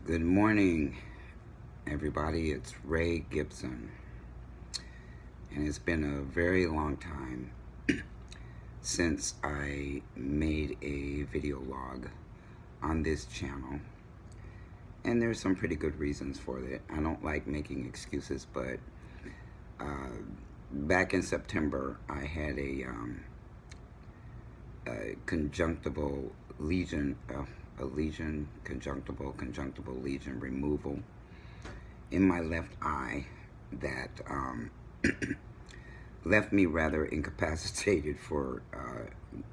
Good morning, everybody. It's Ray Gibson, and it's been a very long time since I made a video log on this channel, and there's some pretty good reasons for it. I don't like making excuses, but back in September, I had a conjunctival lesion, conjunctival lesion removal in my left eye that left me rather incapacitated for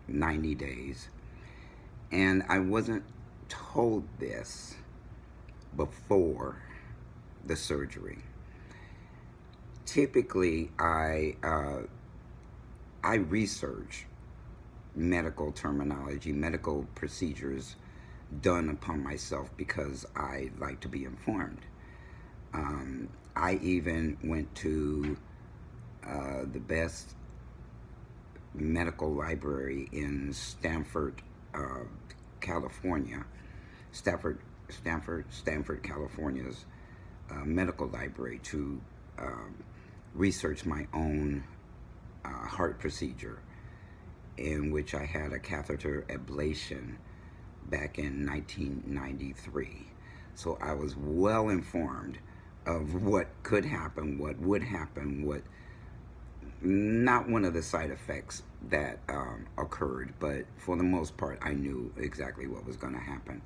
90 days. And I wasn't told this before the surgery. Typically, I research medical terminology, medical procedures done upon myself because I like to be informed. I even went to the best medical library in Stanford, California, Stanford, California's medical library to research my own heart procedure, in which I had a catheter ablation back in 1993. So I was well informed of what could happen, what would happen, what not one of the side effects that occurred, but for the most part I knew exactly what was going to happen.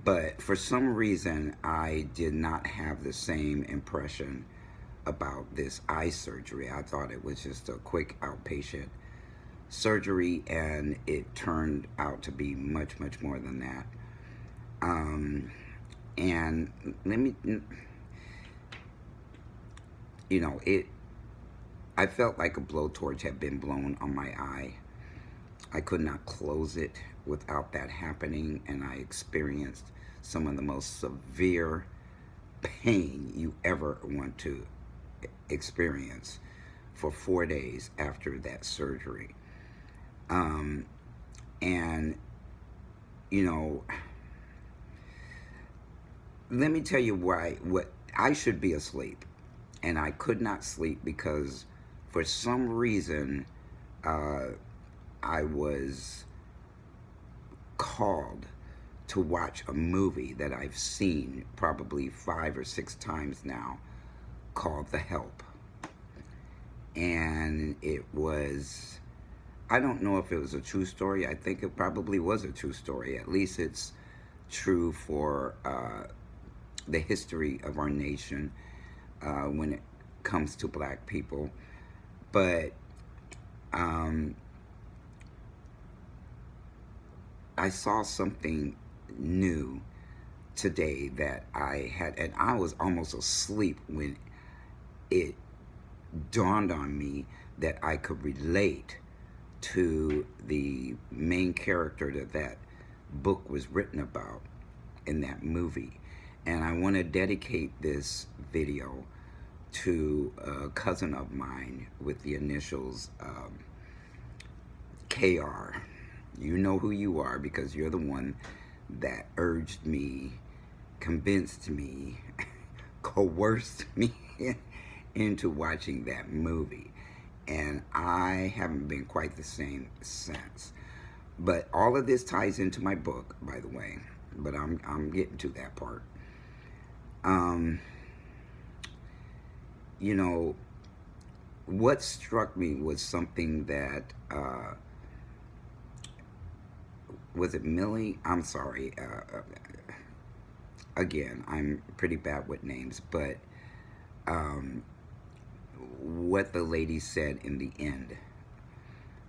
But for some reason I did not have the same impression about this eye surgery. I thought it was just a quick outpatient surgery, and it turned out to be much, much more than that. And let me, I felt like a blowtorch had been blown on my eye. I could not close it without that happening, and I experienced some of the most severe pain you ever want to experience for 4 days after that surgery. And let me tell you what I should be asleep, and I could not sleep because for some reason I was called to watch a movie that I've seen probably 5 or 6 times now, called The Help. And it was, I don't know if it was a true story. I think it probably was a true story. At least it's true for the history of our nation when it comes to black people. But I saw something new today that I had, and I was almost asleep when it dawned on me that I could relate to the main character that book was written about in that movie. And I want to dedicate this video to a cousin of mine with the initials KR. You know who you are because you're the one that urged me, convinced me, coerced me into watching that movie. And I haven't been quite the same since. But all of this ties into my book, by the way. But I'm getting to that part. What struck me was something that, was it Millie? I'm sorry. Again, I'm pretty bad with names, but what the lady said in the end,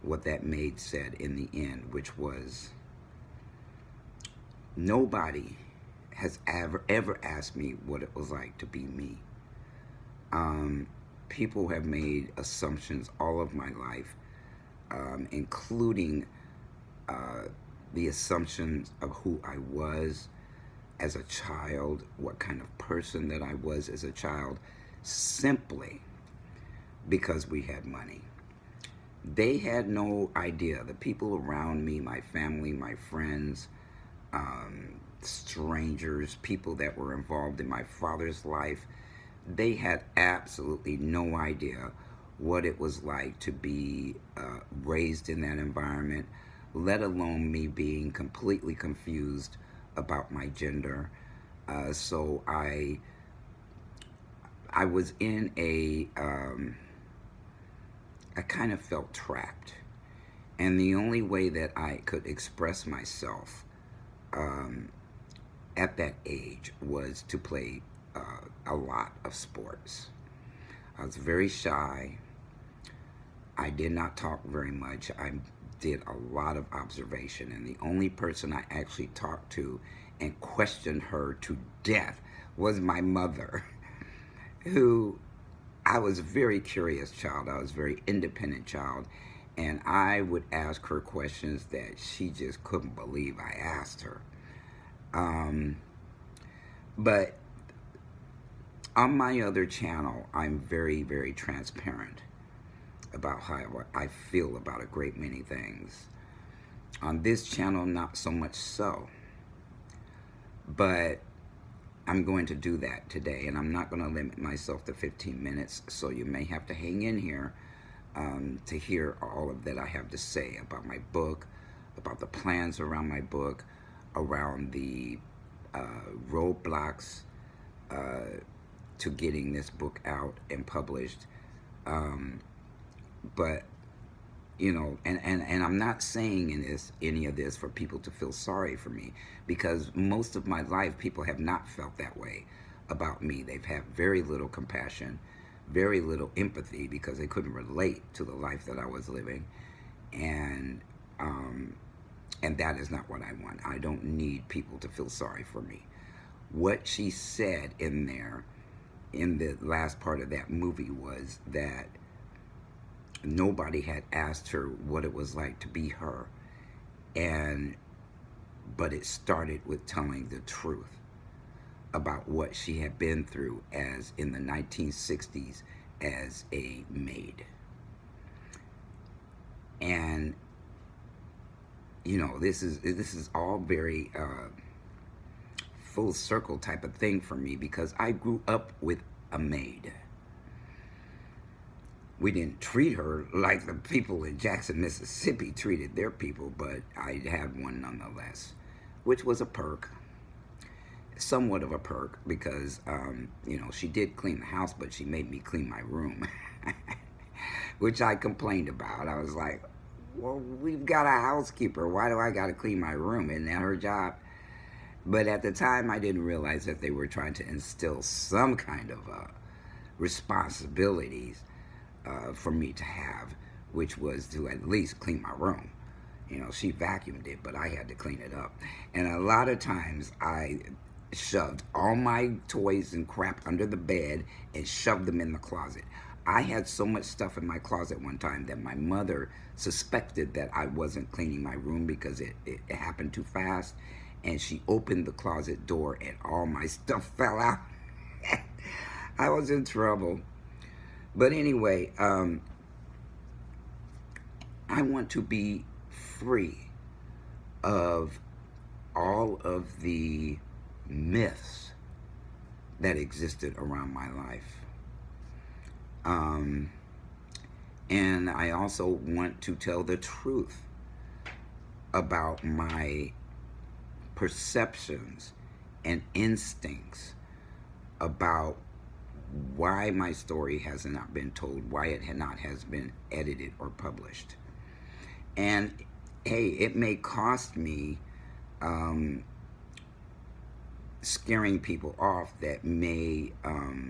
what that maid said in the end, which was, nobody has ever asked me what it was like to be me. People have made assumptions all of my life, including the assumptions of who I was as a child, what kind of person that I was as a child, simply because we had money. They had no idea. The people around me, my family, my friends, strangers, people that were involved in my father's life. They had absolutely no idea what it was like to be raised in that environment, let alone me being completely confused about my gender. So I was in I kind of felt trapped. And the only way that I could express myself um, at that age was to play a lot of sports. I was very shy. I did not talk very much. I did a lot of observation. And the only person I actually talked to and questioned her to death was my mother, who I was a very curious child. I was a very independent child. And I would ask her questions that she just couldn't believe I asked her. Um, but on my other channel, I'm very, very transparent about how I feel about a great many things. On this channel, not so much so. But I'm going to do that today, and I'm not going to limit myself to 15 minutes, so you may have to hang in here to hear all of that I have to say about my book, about the plans around my book, around the roadblocks to getting this book out and published. But you know, and I'm not saying any of this for people to feel sorry for me, because most of my life people have not felt that way about me. They've had very little compassion, very little empathy, because they couldn't relate to the life that I was living, and that is not what I want. I don't need people to feel sorry for me. What she said in there, in the last part of that movie, was that nobody had asked her what it was like to be her, but it started with telling the truth about what she had been through as in the 1960s as a maid. And you know, this is all very full circle type of thing for me, because I grew up with a maid. We didn't treat her like the people in Jackson, Mississippi treated their people, but I had one nonetheless, which was a perk, somewhat of a perk, because, you know, she did clean the house, but she made me clean my room, which I complained about. I was like, well, we've got a housekeeper. Why do I got to clean my room? Isn't that her job? But at the time, I didn't realize that they were trying to instill some kind of responsibilities for me to have, which was to at least clean my room. You know, she vacuumed it, but I had to clean it up. And a lot of times I shoved all my toys and crap under the bed and shoved them in the closet. I had so much stuff in my closet one time that my mother suspected that I wasn't cleaning my room because it happened too fast. And she opened the closet door and all my stuff fell out. I was in trouble. But anyway, I want to be free of all of the myths that existed around my life. And I also want to tell the truth about my perceptions and instincts about why my story has not been told, why it has been edited or published. And hey, it may cost me scaring people off that may or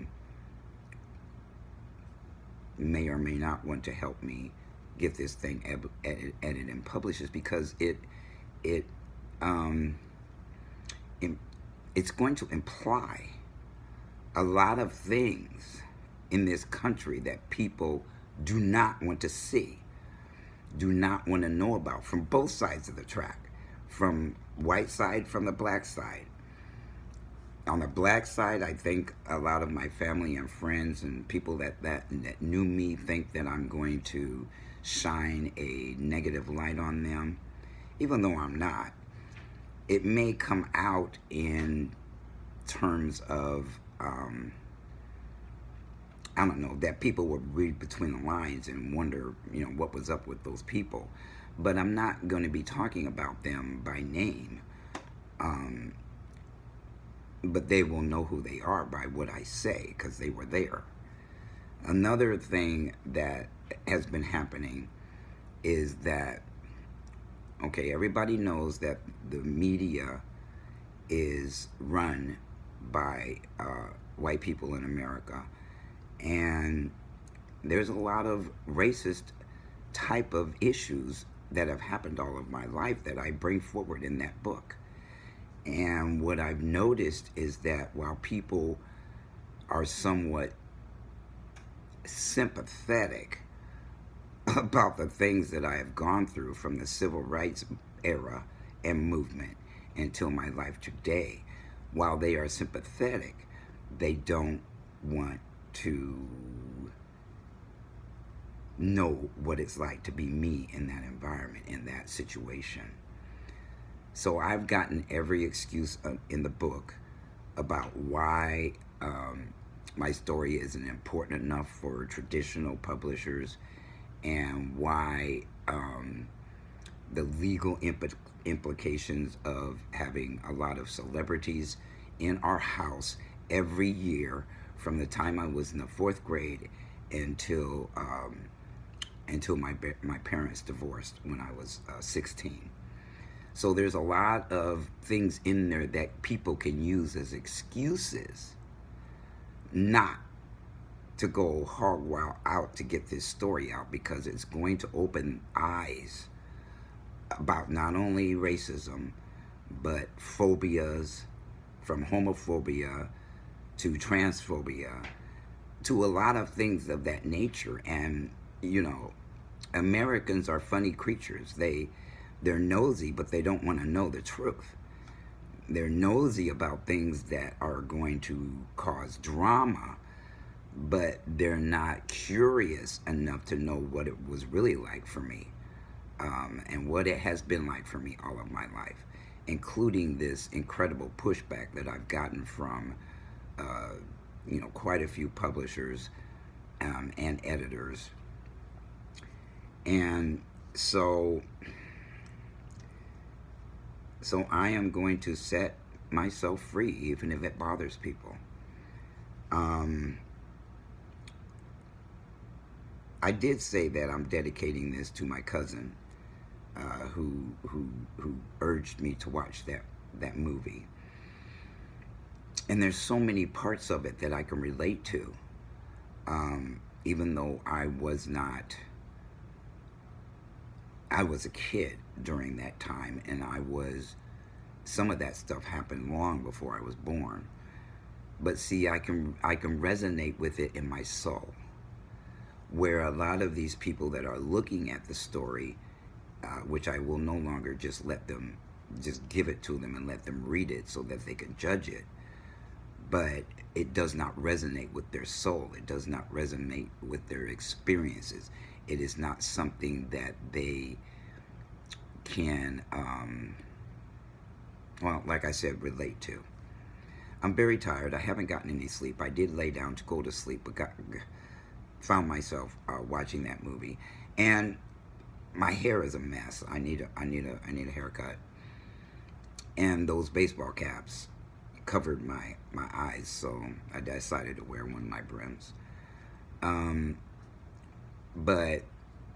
may not want to help me get this thing edited and published, because it's going to imply a lot of things in this country that people do not want to see, do not want to know about, from both sides of the track, from white side, from the black side. On the black side, I think a lot of my family and friends and people that knew me think that I'm going to shine a negative light on them, even though I'm not. it may come out in terms of, I don't know, that people would read between the lines and wonder, what was up with those people. But I'm not going to be talking about them by name. But they will know who they are by what I say, because they were there. Another thing that has been happening is that, okay, everybody knows that the media is run by white people in America. And there's a lot of racist type of issues that have happened all of my life that I bring forward in that book. And what I've noticed is that while people are somewhat sympathetic about the things that I have gone through from the civil rights era and movement until my life today, while they are sympathetic, they don't want to know what it's like to be me in that environment, in that situation. So I've gotten every excuse in the book about why my story isn't important enough for traditional publishers, and why the legal implications of having a lot of celebrities in our house every year from the time I was in the 4th grade until my parents divorced when I was 16. So there's a lot of things in there that people can use as excuses not to go hog wild out to get this story out, because it's going to open eyes about not only racism, but phobias, from homophobia to transphobia, to a lot of things of that nature. And, Americans are funny creatures. They're nosy, but they don't want to know the truth. They're nosy about things that are going to cause drama, but they're not curious enough to know what it was really like for me, and what it has been like for me all of my life, including this incredible pushback that I've gotten from quite a few publishers and editors. And so I am going to set myself free, even if it bothers people. I did say that I'm dedicating this to my cousin, who urged me to watch that movie. And there's so many parts of it that I can relate to, even though I was a kid during that time, and some of that stuff happened long before I was born. But see, I can resonate with it in my soul, where a lot of these people that are looking at the story, which I will no longer just give it to them and let them read it so that they can judge it, but it does not resonate with their soul. It does not resonate with their experiences. It is not something that they can, like I said, relate to. I'm very tired. I haven't gotten any sleep. I did lay down to go to sleep, but found myself watching that movie. And my hair is a mess. I need a haircut. And those baseball caps covered my eyes, so I decided to wear one of my brims. But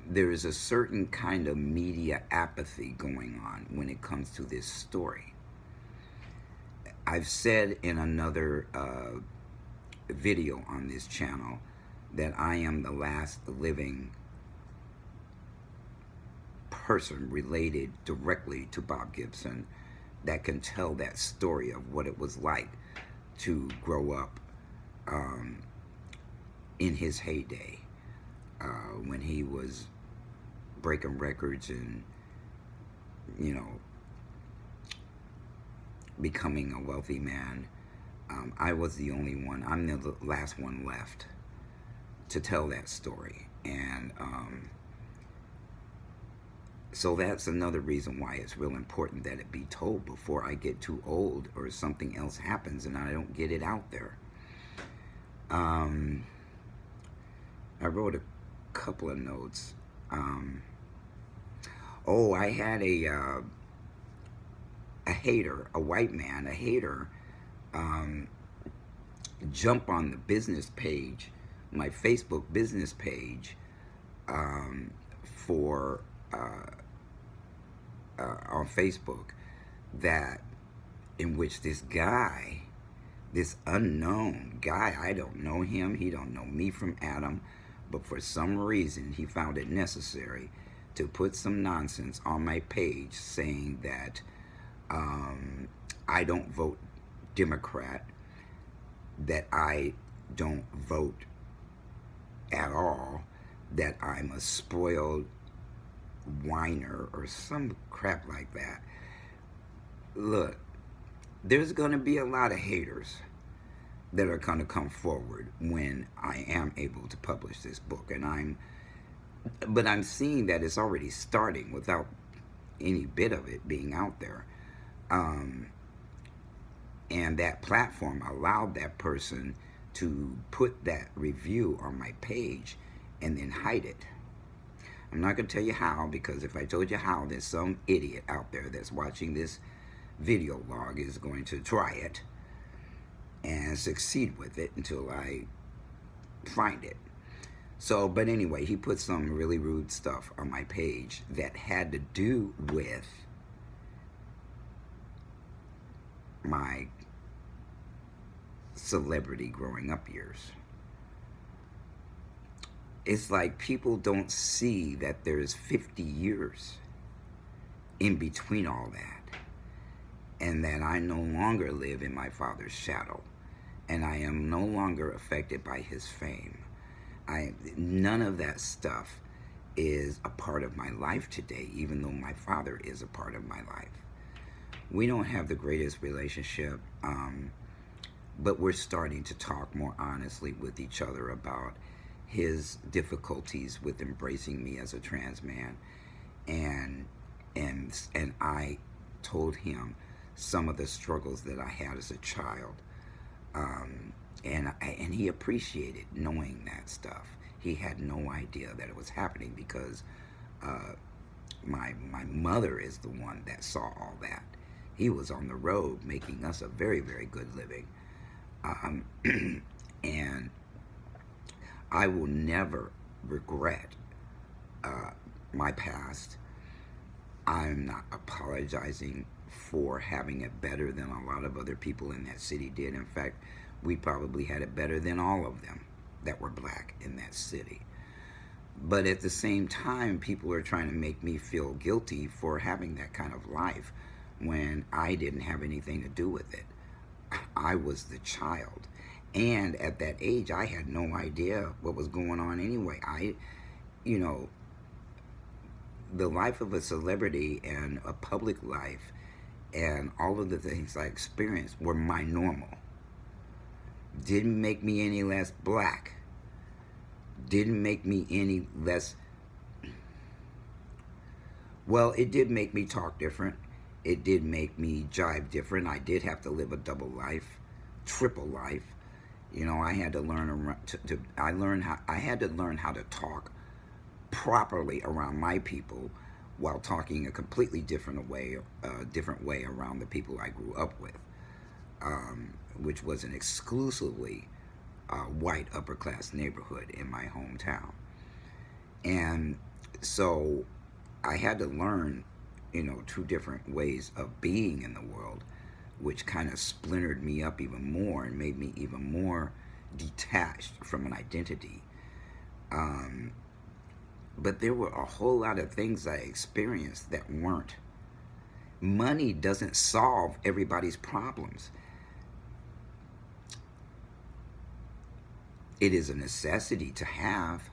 there is a certain kind of media apathy going on when it comes to this story. I've said in another video on this channel that I am the last living person related directly to Bob Gibson that can tell that story of what it was like to grow up in his heyday, when he was breaking records and, becoming a wealthy man. I was the only one. I'm the last one left to tell that story. And So that's another reason why it's real important that it be told before I get too old or something else happens and I don't get it out there. Um, I wrote a couple of notes. Oh, I had a hater, a white man, a hater, um, jump on the business page, my Facebook business page, for on Facebook, that in which this guy, this unknown guy, I don't know him, he don't know me from Adam, but for some reason he found it necessary to put some nonsense on my page saying that I don't vote Democrat, that I don't vote at all, that I'm a spoiled whiner or some crap like that. Look, there's going to be a lot of haters that are going to come forward when I am able to publish this book, and I'm seeing that it's already starting without any bit of it being out there. And that platform allowed that person to put that review on my page and then hide it. I'm not going to tell you how, because if I told you how, then some idiot out there that's watching this video log is going to try it and succeed with it until I find it. So, but anyway, he put some really rude stuff on my page that had to do with my celebrity growing up years. It's like people don't see that there's 50 years in between all that, and that I no longer live in my father's shadow, and I am no longer affected by his fame. None of that stuff is a part of my life today, even though my father is a part of my life. We don't have the greatest relationship, but we're starting to talk more honestly with each other about his difficulties with embracing me as a trans man, and I told him some of the struggles that I had as a child, and he appreciated knowing that stuff. He had no idea that it was happening because my mother is the one that saw all that. He was on the road making us a very, very good living, and I will never regret my past. I'm not apologizing for having it better than a lot of other people in that city did. In fact, we probably had it better than all of them that were black in that city. But at the same time, people are trying to make me feel guilty for having that kind of life when I didn't have anything to do with it. I was the child. And at that age, I had no idea what was going on anyway. The life of a celebrity and a public life and all of the things I experienced were my normal. Didn't make me any less black. Didn't make me any less... Well, it did make me talk different. It did make me jive different. I did have to live a double life, triple life. I had to learn I had to learn how to talk properly around my people while talking a completely different way around the people I grew up with, which was an exclusively white upper class neighborhood in my hometown. And so I had to learn, two different ways of being in the world, which kind of splintered me up even more and made me even more detached from an identity. But there were a whole lot of things I experienced that weren't. Money doesn't solve everybody's problems. It is a necessity to have,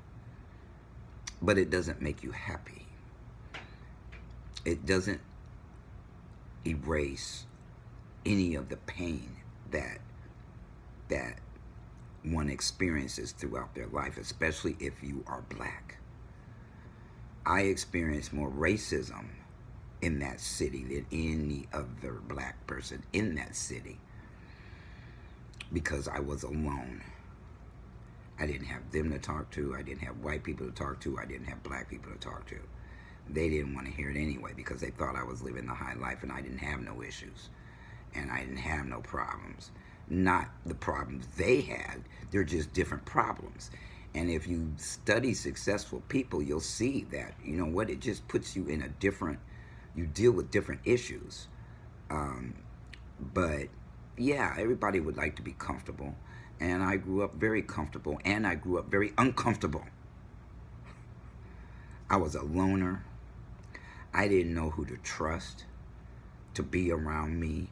but it doesn't make you happy. It doesn't erase any of the pain that one experiences throughout their life, especially if you are black. I experienced more racism in that city than any other black person in that city because I was alone. I didn't have them to talk to. I didn't have white people to talk to. I didn't have black people to talk to. They didn't want to hear it anyway because they thought I was living the high life and I didn't have no issues and I didn't have no problems. Not the problems they had, they're just different problems. And if you study successful people, you'll see that, you know what, it just puts you in a different, you deal with different issues. But yeah, everybody would like to be comfortable. And I grew up very comfortable and I grew up very uncomfortable. I was a loner. I didn't know who to trust to be around me.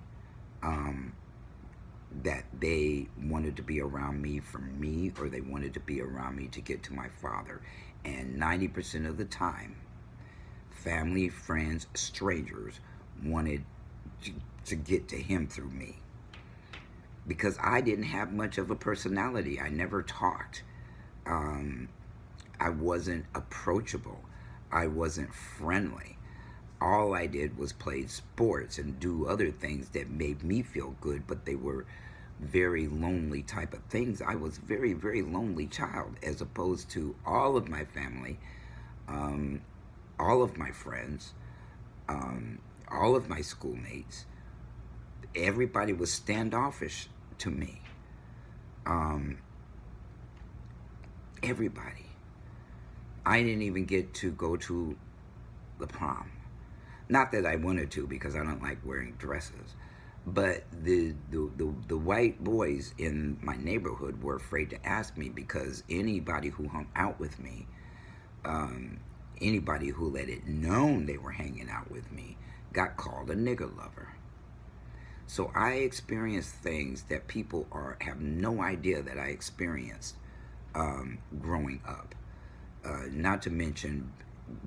That they wanted to be around me for me or they wanted to be around me to get to my father. And 90% of the time, family, friends, strangers wanted to get to him through me. Because I didn't have much of a personality. I never talked. I wasn't approachable. I wasn't friendly. All I did was play sports and do other things that made me feel good, but they were very lonely type of things. I was a very, very lonely child as opposed to all of my family, all of my friends, all of my schoolmates. Everybody was standoffish to me. Everybody. I didn't even get to go to the prom. Not that I wanted to because I don't like wearing dresses. But the white boys in my neighborhood were afraid to ask me because anybody who hung out with me, anybody who let it known they were hanging out with me, got called a nigger lover. So I experienced things that people have no idea that I experienced growing up. Not to mention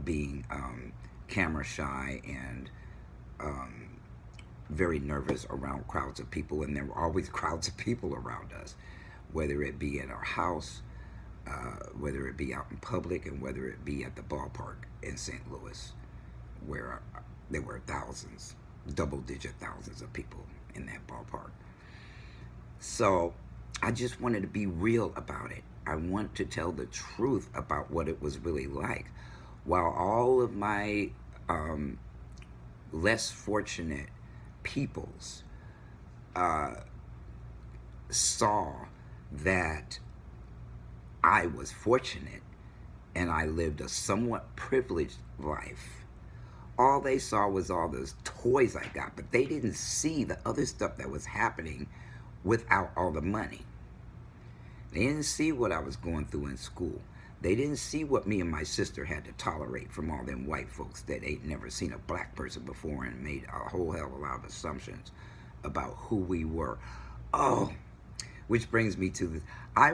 being camera shy and very nervous around crowds of people, and there were always crowds of people around us, whether it be at our house, whether it be out in public, and whether it be at the ballpark in St. Louis, where there were thousands, double-digit thousands of people in that ballpark. So I just wanted to be real about it. I want to tell the truth about what it was really like. While all of my less fortunate peoples saw that I was fortunate and I lived a somewhat privileged life, all they saw was all those toys I got, but they didn't see the other stuff that was happening without all the money. They didn't see what I was going through in school. They didn't see what me and my sister had to tolerate from all them white folks that ain't never seen a black person before and made a whole hell of a lot of assumptions about who we were. Oh, which brings me to this. I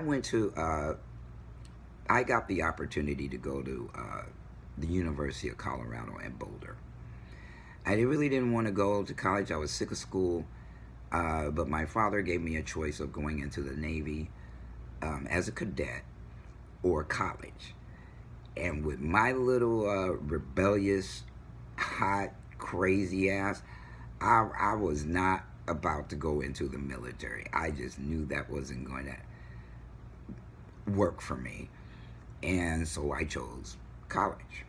got the opportunity to go to the University of Colorado in Boulder. I really didn't want to go to college. I was sick of school, but my father gave me a choice of going into the Navy as a cadet or college. And with my little rebellious, hot, crazy ass, I was not about to go into the military. I just knew that wasn't going to work for me. And so I chose college.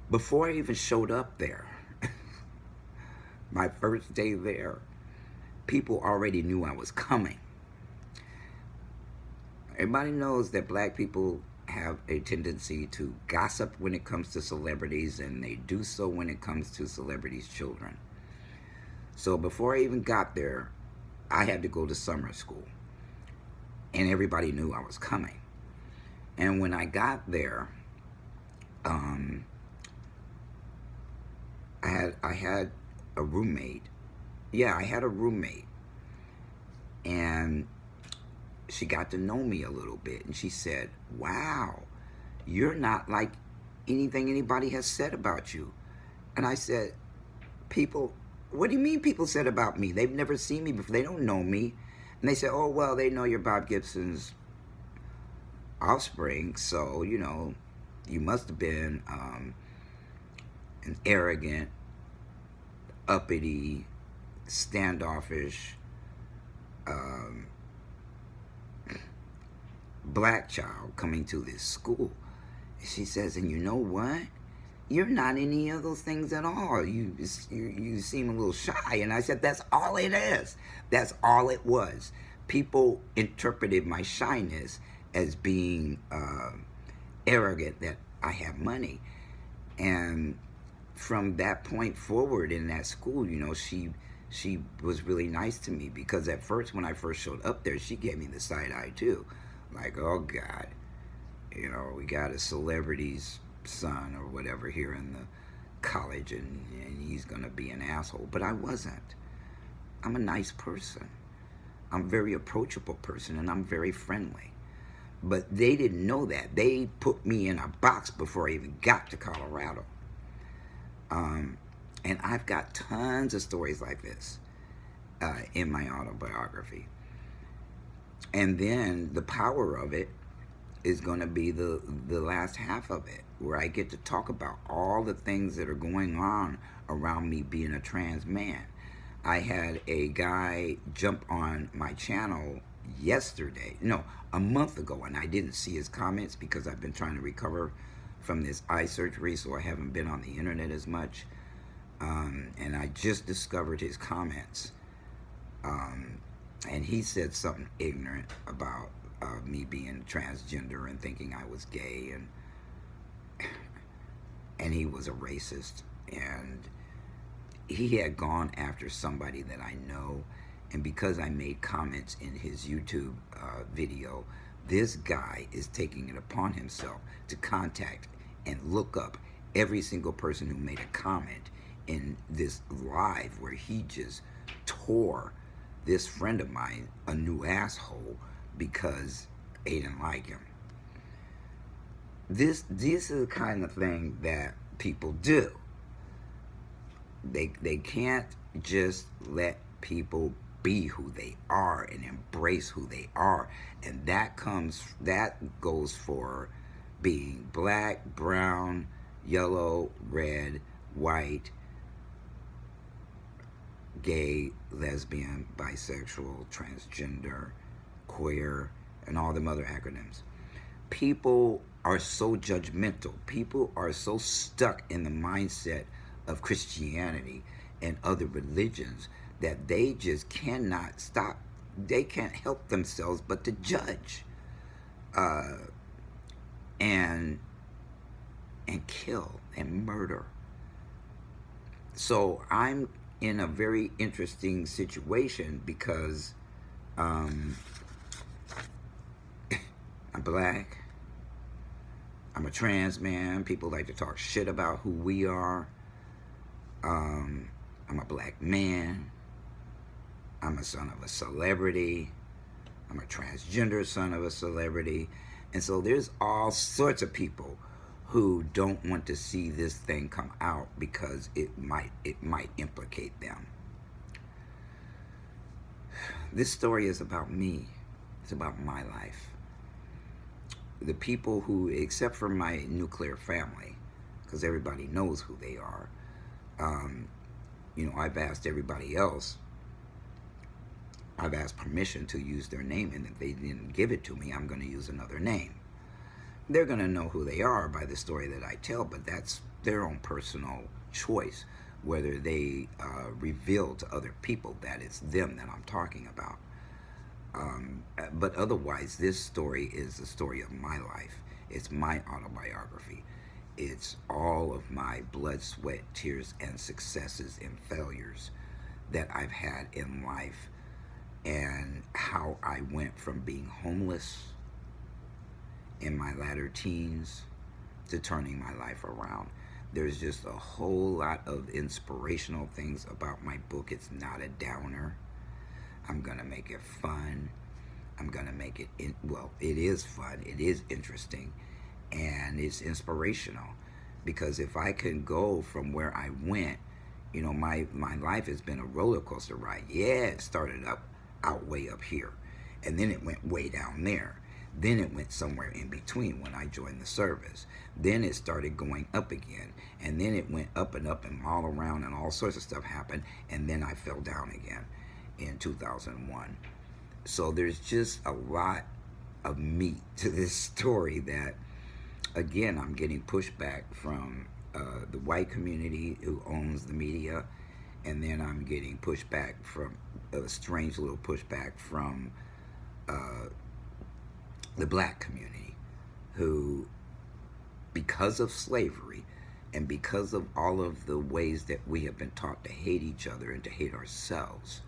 Before I even showed up there, my first day there, people already knew I was coming. Everybody knows that black people have a tendency to gossip when it comes to celebrities, and they do so when it comes to celebrities' children. So before I even got there, I had to go to summer school, and everybody knew I was coming. And when I got there, I had a roommate. Yeah, I had a roommate, and she got to know me a little bit, and she said, "Wow, you're not like anything anybody has said about you." And I said, "People, what do you mean people said about me? They've never seen me before. They don't know me." And they said, "Oh, well, they know you're Bob Gibson's offspring, so, you know, You must have been an arrogant, uppity, standoffish um, black child coming to this school. She says, and you know what? You're not any of those things at all. You seem a little shy. And I said, that's all it is. That's all it was. People interpreted my shyness as being arrogant, that I have money. And from that point forward in that school, you know, she was really nice to me, because at first, when I first showed up there, she gave me the side eye too. Like, oh God, you know, we got a celebrity's son or whatever here in the college, and he's gonna be an asshole. But I wasn't. I'm a nice person. I'm a very approachable person, and I'm very friendly. But they didn't know that. They put me in a box before I even got to Colorado. And I've got tons of stories like this in my autobiography. And then the power of it is going to be the last half of it, where I get to talk about all the things that are going on around me being a trans man. I had a guy jump on my channel a month ago, and I didn't see his comments because I've been trying to recover from this eye surgery, so I haven't been on the internet as much. And I just discovered his comments. And he said something ignorant about me being transgender and thinking I was gay, and he was a racist, and he had gone after somebody that I know. And because I made comments in his YouTube video, this guy is taking it upon himself to contact and look up every single person who made a comment in this live, where he just tore this friend of mine a new asshole because they didn't like him. This is the kind of thing that people do. They can't just let people be who they are and embrace who they are. And that goes for being black, brown, yellow, red, white, gay, lesbian, bisexual, transgender, queer, and all them other acronyms. People are so judgmental. People are so stuck in the mindset of Christianity and other religions that they just cannot stop. They can't help themselves but to judge and kill and murder. So I'm in a very interesting situation because I'm black, I'm a trans man. People like to talk shit about who we are. I'm a black man. I'm a son of a celebrity. I'm a transgender son of a celebrity. And so there's all sorts of people who don't want to see this thing come out because it might implicate them. This story is about me. It's about my life. The people who, except for my nuclear family, because everybody knows who they are, you know, I've asked everybody else, I've asked permission to use their name, and if they didn't give it to me, I'm going to use another name. They're going to know who they are by the story that I tell, but that's their own personal choice, whether they reveal to other people that it's them that I'm talking about. But otherwise, this story is the story of my life. It's my autobiography. It's all of my blood, sweat, tears, and successes and failures that I've had in life, and how I went from being homeless in my latter teens to turning my life around. There's just a whole lot of inspirational things about my book. It's not a downer. I'm gonna make it fun. I'm gonna make it, it is fun, it is interesting, and it's inspirational. Because if I can go from where I went, you know, my life has been a roller coaster ride. Yeah, it started out way up here, and then it went way down there. Then it went somewhere in between when I joined the service. Then it started going up again. And then it went up and all around, and all sorts of stuff happened. And then I fell down again in 2001. So there's just a lot of meat to this story that, again, I'm getting pushback from the white community who owns the media, and then I'm getting pushback from a strange little pushback from the black community, who, because of slavery and because of all of the ways that we have been taught to hate each other and to hate ourselves,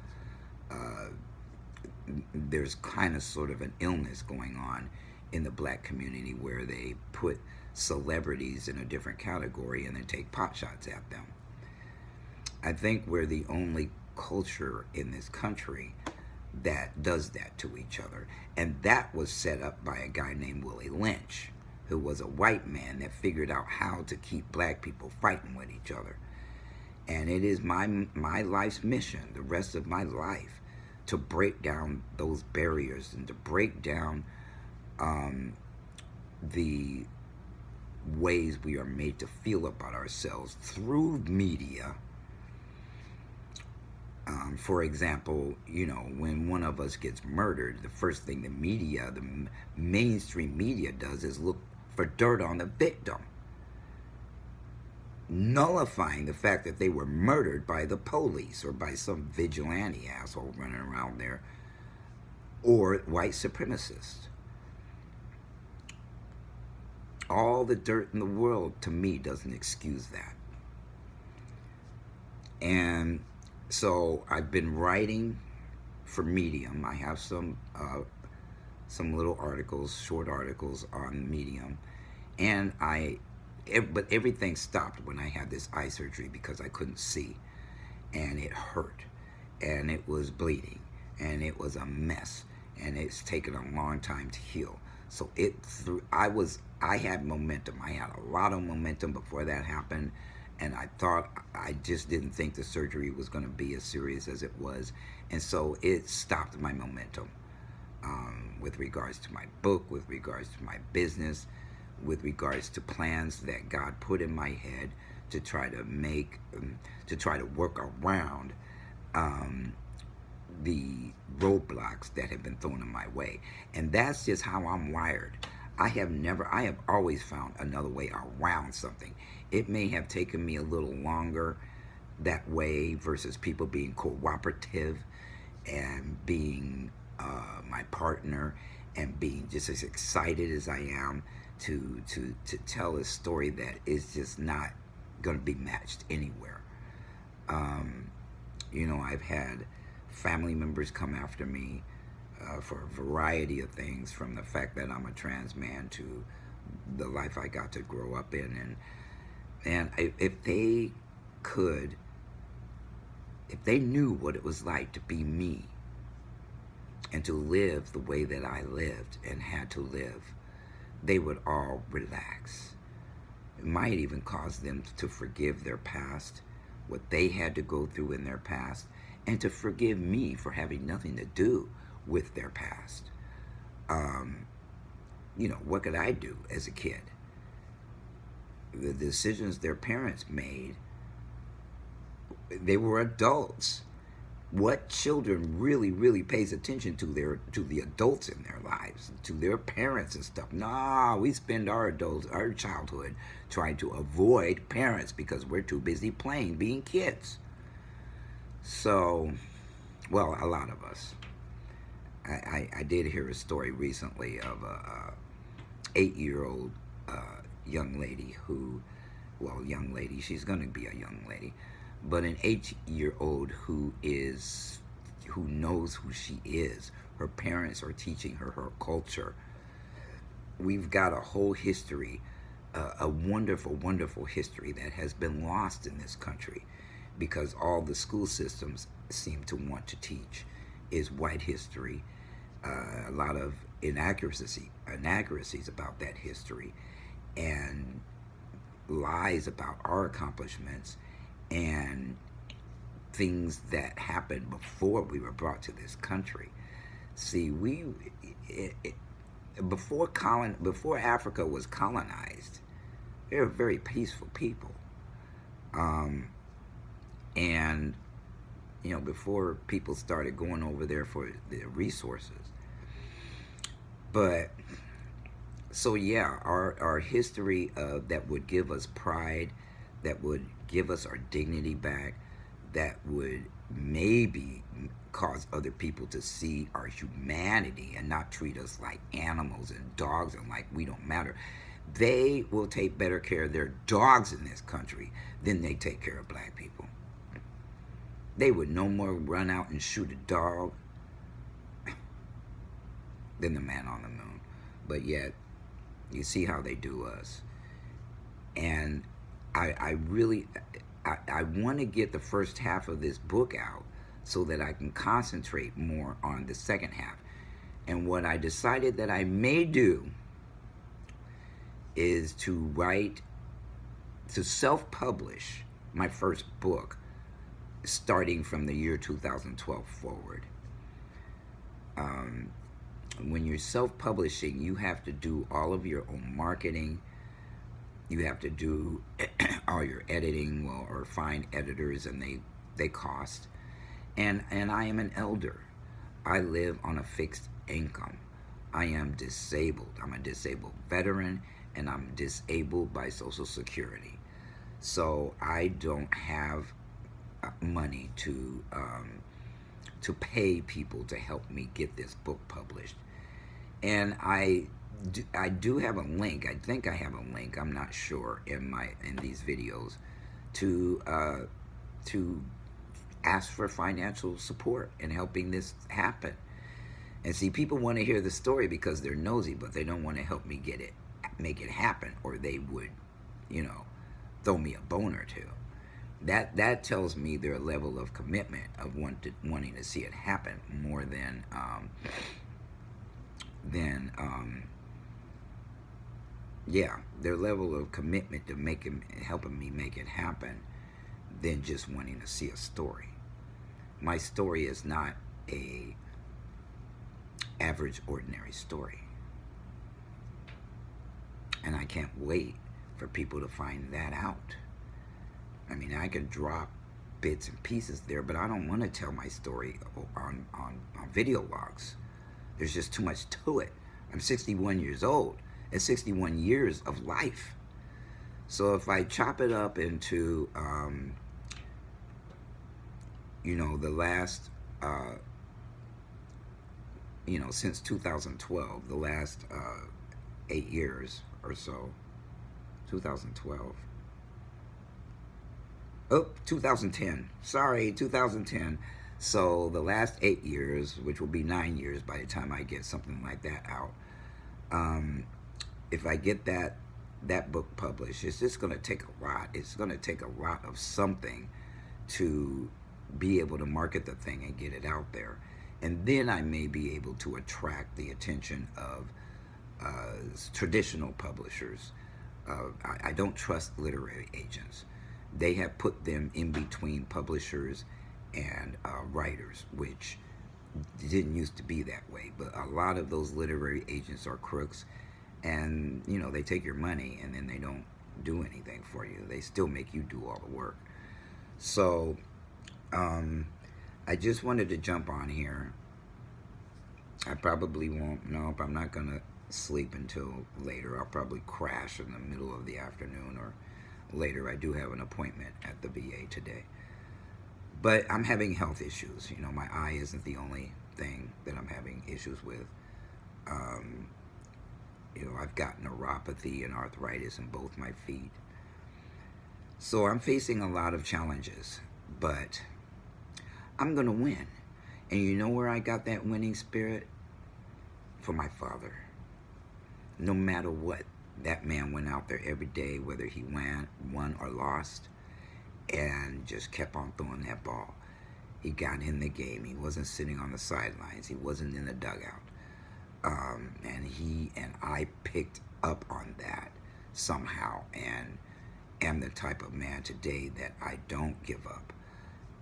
there's kind of sort of an illness going on in the black community where they put celebrities in a different category and then take pot shots at them. I think we're the only culture in this country that does that to each other. And that was set up by a guy named Willie Lynch, who was a white man that figured out how to keep black people fighting with each other. And it is my life's mission, the rest of my life, to break down those barriers and to break down the ways we are made to feel about ourselves through media. For example, when one of us gets murdered, the first thing the mainstream media does is look for dirt on the victim, nullifying the fact that they were murdered by the police or by some vigilante asshole running around there, or white supremacists. All the dirt in the world, to me, doesn't excuse that. And so I've been writing for Medium. I have some little articles, short articles on Medium, and but everything stopped when I had this eye surgery because I couldn't see, and it hurt, and it was bleeding, and it was a mess, and it's taken a long time to heal. So I had momentum. I had a lot of momentum before that happened. And I just didn't think the surgery was going to be as serious as it was. And so it stopped my momentum with regards to my book, with regards to my business, with regards to plans that God put in my head to try to work around the roadblocks that have been thrown in my way. And that's just how I'm wired. I have always found another way around something. It may have taken me a little longer that way versus people being cooperative and being my partner and being just as excited as I am to tell a story that is just not going to be matched anywhere. I've had family members come after me for a variety of things, from the fact that I'm a trans man to the life I got to grow up in. And if they knew what it was like to be me and to live the way that I lived and had to live, they would all relax. It might even cause them to forgive their past, what they had to go through in their past, and to forgive me for having nothing to do with their past. What could I do as a kid? The decisions their parents made, they were adults. What children really pays attention to the adults in their lives, to their parents and stuff? Nah, we spend our childhood trying to avoid parents because we're too busy playing, being kids. So, well, a lot of us. I did hear a story recently of a 8-year-old young lady she's going to be a young lady, but an 8-year-old who knows who she is. Her parents are teaching her culture. We've got a whole history, a wonderful history that has been lost in this country because all the school systems seem to want to teach is white history, a lot of inaccuracies about that history, and lies about our accomplishments and things that happened before we were brought to this country. See, before Africa was colonized, they were very peaceful people. Um, and before people started going over there for their resources. But so yeah, our history that would give us pride, that would give us our dignity back, that would maybe cause other people to see our humanity and not treat us like animals and dogs and like we don't matter. They will take better care of their dogs in this country than they take care of black people. They would no more run out and shoot a dog than the man on the moon. But yet, you see how they do us. And I really, I want to get the first half of this book out so that I can concentrate more on the second half. And what I decided that I may do is to self-publish my first book starting from the year 2012 forward. When you're self-publishing, you have to do all of your own marketing. You have to do all your editing, or find editors, and they cost. And I am an elder. I live on a fixed income. I am disabled. I'm a disabled veteran, and I'm disabled by Social Security. So I don't have money to pay people to help me get this book published. And I do have a link. I think I have a link. I'm not sure in these videos to ask for financial support in helping this happen. And see, people want to hear the story because they're nosy, but they don't want to help me make it happen, or they would, throw me a bone or two. That tells me their level of commitment of wanting to see it happen more than their level of commitment to helping me make it happen than just wanting to see a story. My story is not a average, ordinary story. And I can't wait for people to find that out. I mean, I can drop bits and pieces there, but I don't want to tell my story on video logs. There's just too much to it. I'm 61 years old. It's 61 years of life. So if I chop it up into, the last, since 2012, the last 8 years or so, 2012. 2010. Sorry, 2010. So the last 8 years, which will be 9 years by the time I get something like that out, if I get that book published, it's just going to take a lot. It's going to take a lot of something to be able to market the thing and get it out there. And then I may be able to attract the attention of traditional publishers. I don't trust literary agents. They have put them in between publishers and writers, which didn't used to be that way. But a lot of those literary agents are crooks, and they take your money and then they don't do anything for you. They still make you do all the work. So I just wanted to jump on here. I probably won't. Nope, I'm not gonna sleep until later. I'll probably crash in the middle of the afternoon or later. I do have an appointment at the VA today. But I'm having health issues. My eye isn't the only thing that I'm having issues with. I've got neuropathy and arthritis in both my feet. So I'm facing a lot of challenges, but I'm going to win. And you know where I got that winning spirit? From my father. No matter what, that man went out there every day, whether he won or lost, and just kept on throwing that ball. He got in the game. He wasn't sitting on the sidelines. He wasn't in the dugout. And he and I picked up on that somehow, and am the type of man today that I don't give up.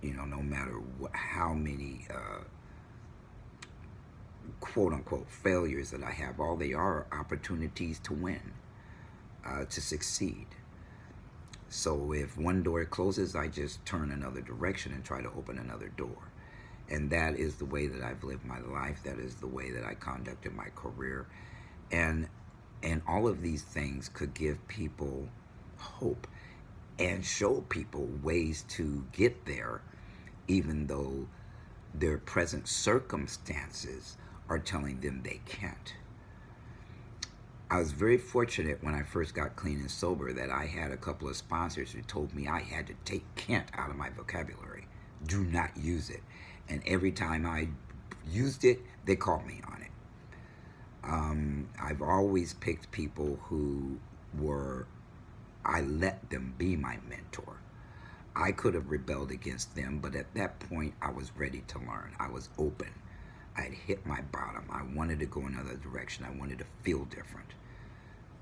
No matter how many quote unquote failures that I have. All they are opportunities to win, to succeed. So if one door closes, I just turn another direction and try to open another door. And that is the way that I've lived my life. That is the way that I conducted my career. And all of these things could give people hope and show people ways to get there, even though their present circumstances are telling them they can't. I was very fortunate when I first got clean and sober that I had a couple of sponsors who told me I had to take can't out of my vocabulary. Do not use it. And every time I used it, they called me on it. I've always picked people who I let them be my mentor. I could have rebelled against them, but at that point I was ready to learn. I was open. I had hit my bottom. I wanted to go another direction. I wanted to feel different.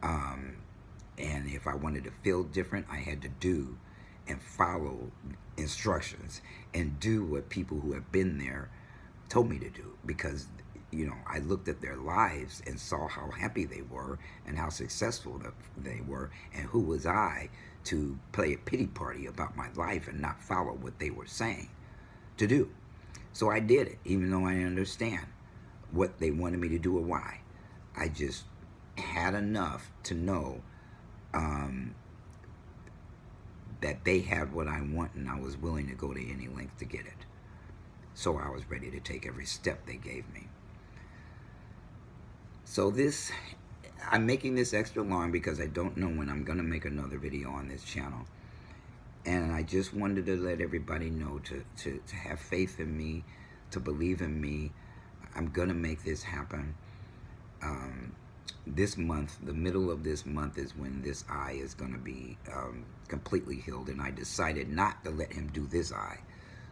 And if I wanted to feel different, I had to do and follow instructions and do what people who have been there told me to do, because I looked at their lives and saw how happy they were and how successful they were, and who was I to play a pity party about my life and not follow what they were saying to do. So I did it, even though I didn't understand what they wanted me to do or why. I just had enough to know that they had what I want, and I was willing to go to any length to get it. So I was ready to take every step they gave me. So I'm making this extra long because I don't know when I'm going to make another video on this channel. And I just wanted to let everybody know to have faith in me, to believe in me. I'm going to make this happen. This month, the middle of this month, is when this eye is going to be completely healed. And I decided not to let him do this eye.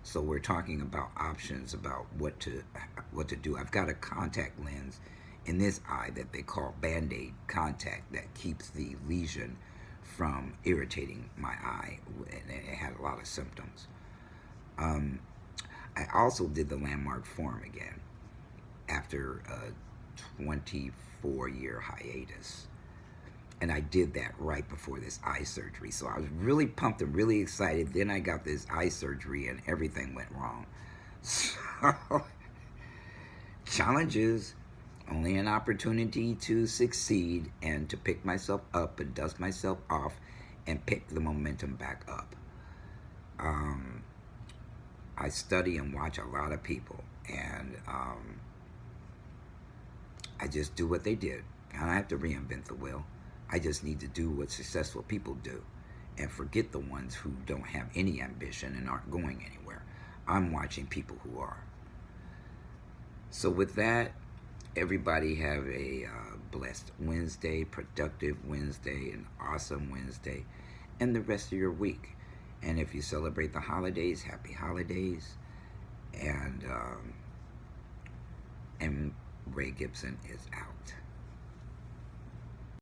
So we're talking about options about what to do. I've got a contact lens in this eye that they call Band-Aid contact that keeps the lesion from irritating my eye, and it had a lot of symptoms. I also did the landmark form again after a 24-year hiatus, and I did that right before this eye surgery. So I was really pumped and really excited. Then I got this eye surgery and everything went wrong. So challenges, only an opportunity to succeed and to pick myself up and dust myself off and pick the momentum back up. I study and watch a lot of people, and I just do what they did. I don't have to reinvent the wheel. I just need to do what successful people do and forget the ones who don't have any ambition and aren't going anywhere. I'm watching people who are. So with that, everybody have a blessed Wednesday, productive Wednesday, an awesome Wednesday, and the rest of your week. And if you celebrate the holidays, happy holidays. And Ray Gibson is out.